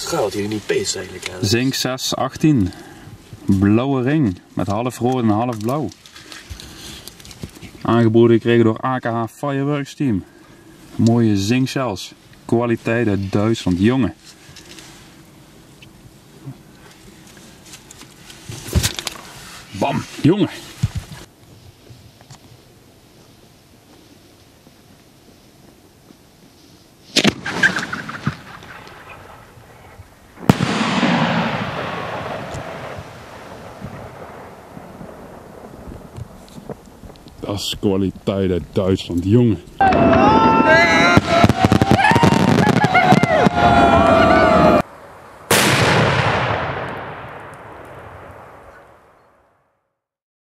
Schuilt hier niet pees eigenlijk. Hè? Zink 618. Blauwe ring met half rood en half blauw. Aangeboden gekregen door AKH Fireworks Team. Mooie zink shells. Kwaliteit uit Duitsland. Jongen. Bam, jongen. Dat is kwaliteit uit Duitsland, jongen.